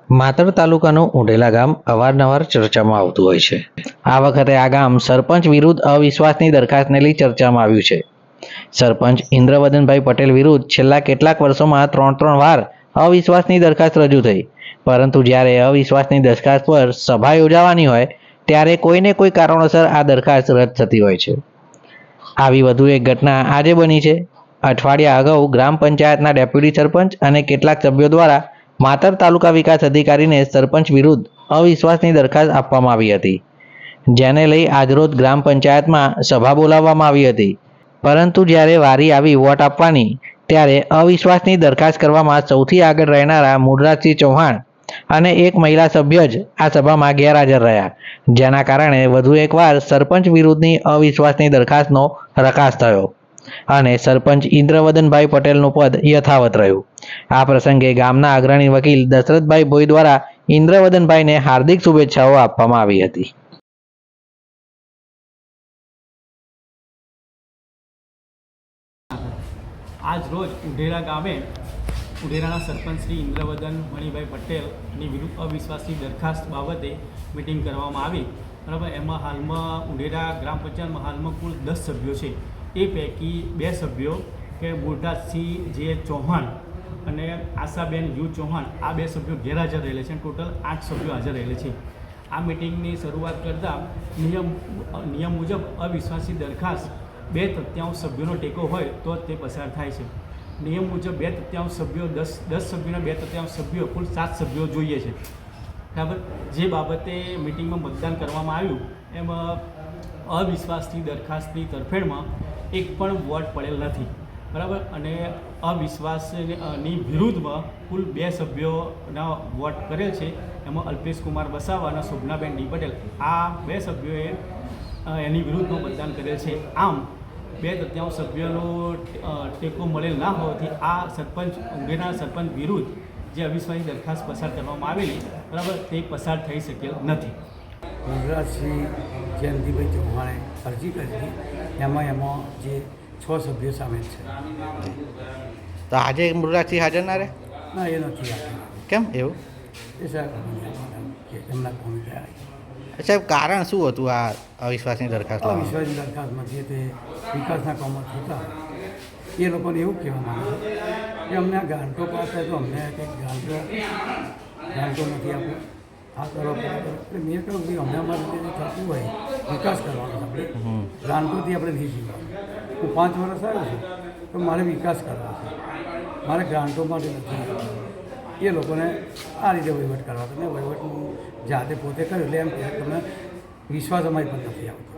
માતર તાલુકાનું ઉઢેલા ગામ અવારનવાર ચર્ચામાં આવતું હોય છે. આ વખતે આ ગામ સરપંચ વિરુદ્ધ અવિશ્વાસની દરખાસ્તને લઈ ચર્ચામાં આવ્યું છે. સરપંચ ઇન્દ્રવદનભાઈ પટેલ વિરુદ્ધ છેલ્લા કેટલાક વર્ષોમાં ત્રણ વાર અવિશ્વાસની દરખાસ્ત રજૂ થઈ, પરંતુ જ્યારે અવિશ્વાસની દરખાસ્ત પર સભા યોજાવાની હોય ત્યારે કોઈને કોઈ કારણોસર આ દરખાસ્ત રદ થતી હોય છે. આવી વધુ એક ઘટના આજે બની છે. અઠવાડિયા અગાઉ ગ્રામ પંચાયતના ડેપ્યુટી સરપંચ અને કેટલાક સભ્યો દ્વારા માતર તાલુકા વિકાસ અધિકારીને સરપંચ વિરુદ્ધ અવિશ્વાસની દરખાસ્ત આપવામાં આવી હતી, જેને લઈ આજરોજ ગ્રામ પંચાયતમાં સભા બોલાવવામાં આવી હતી. પરંતુ જ્યારે વારી આવી વોટ આપવાની, ત્યારે અવિશ્વાસની દરખાસ્ત કરવામાં સૌથી આગળ રહેનારા મૂળરાજસિંહ ચૌહાણ અને એક મહિલા સભ્ય જ આ સભામાં ગેરહાજર રહ્યા, જેના કારણે વધુ એકવાર સરપંચ વિરુદ્ધની અવિશ્વાસની દરખાસ્તનો રકાસ થયો અને સરપંચ ઇન્દ્રવદનભાઈ પટેલનું પદ યથાવત રહ્યું. આ પ્રસંગે ગામના અગ્રણી વકીલ દશરથભાઈ ભોઈ દ્વારા ઇન્દ્રવદનભાઈને હાર્દિક શુભેચ્છાઓ આપવામાં આવી હતી. આજ રોજ ઉઢેરા ગામે ઉઢેરાના સરપંચ શ્રી ઇન્દ્રવદન મણિભાઈ પટેલની વિરુદ્ધ અવિશ્વાસની દરખાસ્ત બાબતે મિટિંગ કરવામાં આવી. બરાબર, એમાં હાલમાં ઉઢેરા ગ્રામ પંચાયતમાં હાલમાં કુલ 10 સભ્યો છે. એ પૈકી 2 સભ્યો કે મૂળરાજસિંહ જે ચૌહાણ અને આશાબેન યુ ચૌહાણ, આ 2 સભ્યો ગેરહાજર રહેલા છે. ટોટલ 8 સભ્યો હાજર રહેલા છે. આ મિટિંગની શરૂઆત કરતાં નિયમ મુજબ અવિશ્વાસની દરખાસ્ત 2/3 સભ્યોનો ટેકો હોય તો તે પસાર થાય છે. નિયમ મુજબ 2/3 સભ્યો 10 સભ્યોના 2/3 સભ્યો કુલ 7 સભ્યો જોઈએ છે. બરાબર, જે બાબતે મિટિંગમાં મતદાન કરવામાં આવ્યું એમાં અવિશ્વાસની દરખાસ્તની તરફેણમાં એક પણ વોટ પડેલ નથી. બરાબર, અને અવિશ્વાસની વિરુદ્ધમાં કુલ 2 સભ્યોના વોટ કરેલ છે. એમાં અલ્પેશ કુમાર વસાવા અને શોભનાબેન ડી પટેલ, આ 2 સભ્યોએ એની વિરુદ્ધમાં મતદાન કરેલ છે. આમ 2/3 સભ્યોનો ટેકો મળેલ ના હોવાથી આ ઉઢેરાના સરપંચ વિરુદ્ધ જે અવિશ્વાસની દરખાસ્ત પસાર કરવામાં આવેલી, બરાબર, તે પસાર થઈ શકેલ નથી. મૂળરાજસિંહ જયંતિભાઈ ચૌહાણે અરજી કરી હતી, એમાં જે 6 સભ્યો સામેલ છે. તો આજે મૂળરાજસિંહ હાજર ના રહે? ના, એ નથી આપેલ. કેમ એવું? એ સાહેબ એમના કોમી ગયા. સાહેબ, કારણ શું હતું આ અવિશ્વાસની દરખાસ્ત? અવિશ્વાસની દરખાસ્તમાં જે તે વિકાસના કામો થતા એ લોકોને એવું કહેવા માંગે છે કે અમને આ ગ્રાન્ટો પાસ થાય તો અમને કંઈક ગ્રાન્ટો નથી આપો, આ કરો એટલે મેં કહ્યું કે અમને અમારી રીતે થતું હોય વિકાસ કરવાનો, આપણે ગ્રાન્ટોથી આપણે નહીં જીવવાનું. હું 5 વર્ષ આવ્યો છું તો મારે વિકાસ કરવો છે, મારે ગ્રાન્ટો માટે નથી. એ લોકોને આ રીતે વહીવટ કરવા તો મેં વહીવટ હું જાતે પોતે કર્યો, એટલે એમ કે તમને વિશ્વાસ અમારી પર નથી આવતો.